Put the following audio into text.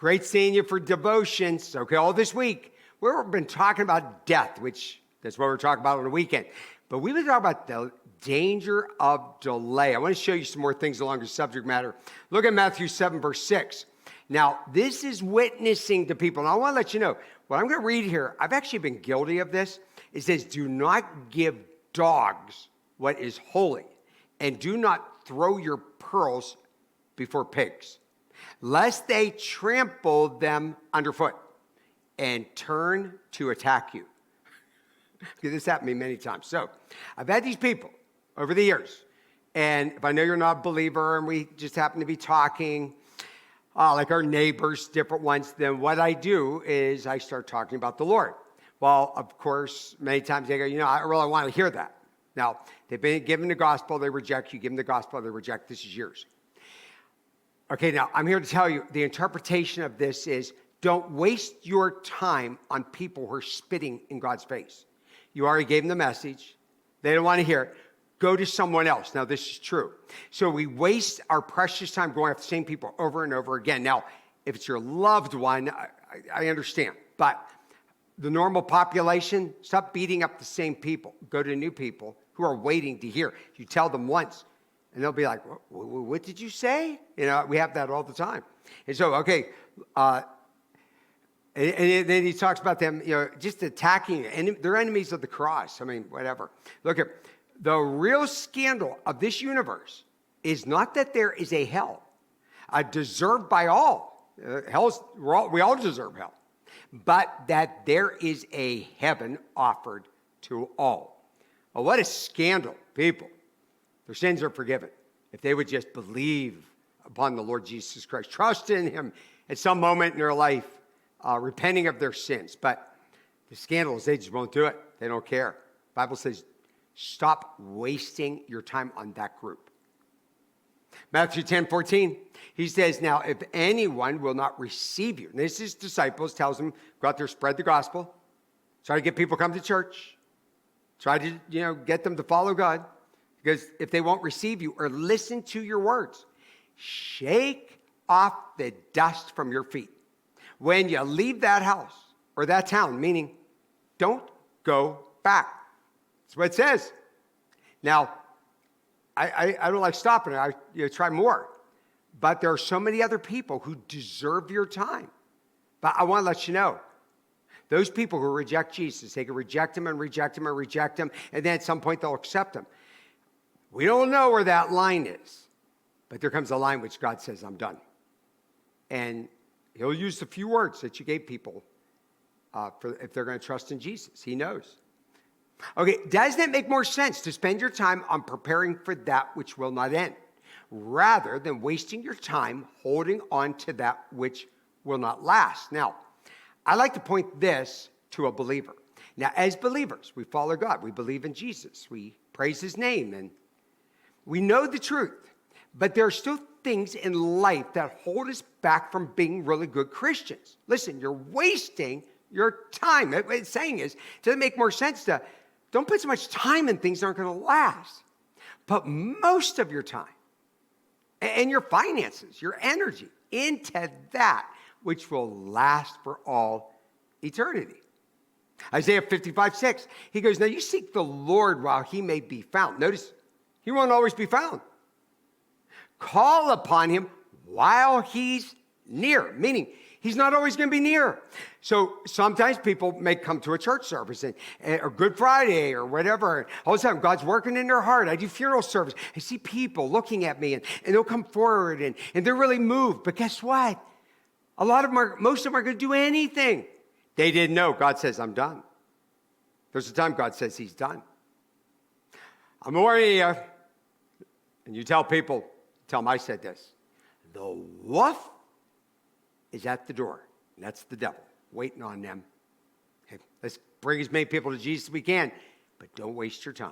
Great seeing you for devotions. Okay, all this week, we've been talking about death, which that's what we're talking about on the weekend. But we've been talking about the danger of delay. I want to show you some more things along the subject matter. Look at Matthew 7, verse 6. Now, this is witnessing to people. And I want to let you know, what I'm going to read here, I've actually been guilty of this. It says, do not give dogs what is holy, and do not throw your pearls before pigs, lest they trample them underfoot and turn to attack you. This happened to me many times. So I've had these people over the years, and if I know you're not a believer and we just happen to be talking, like our neighbors, different ones, then what I do is I start talking about the Lord. Well, of course, many times they go, I really want to hear that. Now, they've been given the gospel, they reject. You give them the gospel, they reject. This is yours. Okay, now I'm here to tell you the interpretation of this is don't waste your time on people who are spitting in God's face. You already gave them the message. They don't want to hear it. Go to someone else. Now, this is true. So we waste our precious time going after the same people over and over again. Now, if it's your loved one, I understand. But the normal population, stop beating up the same people. Go to new people who are waiting to hear. You tell them once, and they'll be like, what did you say? We have that all the time. And so, okay, and then he talks about them, just attacking, and they're enemies of the cross. I mean, whatever. Look at the real scandal of this universe is not that there is a hell, deserved by all. We all deserve hell, but that there is a heaven offered to all. Well, what a scandal, people. Their sins are forgiven if they would just believe upon the Lord Jesus Christ, trust in him at some moment in their life, repenting of their sins. But the scandal is they just won't do it. They don't care. The Bible says, stop wasting your time on that group. Matthew 10:14, he says, now, if anyone will not receive you, and this is disciples, tells them, go out there, spread the gospel, try to get people to come to church, try to, get them to follow God, because if they won't receive you or listen to your words, shake off the dust from your feet. When you leave that house or that town, meaning don't go back. That's what it says. Now, I don't like stopping it. I try more. But there are so many other people who deserve your time. But I want to let you know, those people who reject Jesus, they can reject him and reject him and reject him, and then at some point they'll accept him. We don't know where that line is. But there comes a line which God says, I'm done. And he'll use the few words that you gave people if they're going to trust in Jesus. He knows. Okay, doesn't it make more sense to spend your time on preparing for that which will not end, rather than wasting your time holding on to that which will not last? Now, I like to point this to a believer. Now, as believers, we follow God. We believe in Jesus. We praise his name, and we know the truth. But there are still things in life that hold us back from being really good Christians. Listen, you're wasting your time. What it's saying is, does it make more sense to don't put so much time in things that aren't going to last? Put most of your time and your finances, your energy into that which will last for all eternity. Isaiah 55:6, he goes, now you seek the Lord while he may be found. Notice, he won't always be found. Call upon him while he's near, meaning he's not always going to be near. So sometimes people may come to a church service or Good Friday or whatever. All of a sudden, God's working in their heart. I do funeral service. I see people looking at me and they'll come forward and they're really moved. But guess what? Most of them are going to do anything. They didn't know. God says, I'm done. There's a time God says he's done. I'm warning you. And you tell people, tell them I said this. The wolf is at the door. And that's the devil waiting on them. Okay, let's bring as many people to Jesus as we can, but don't waste your time.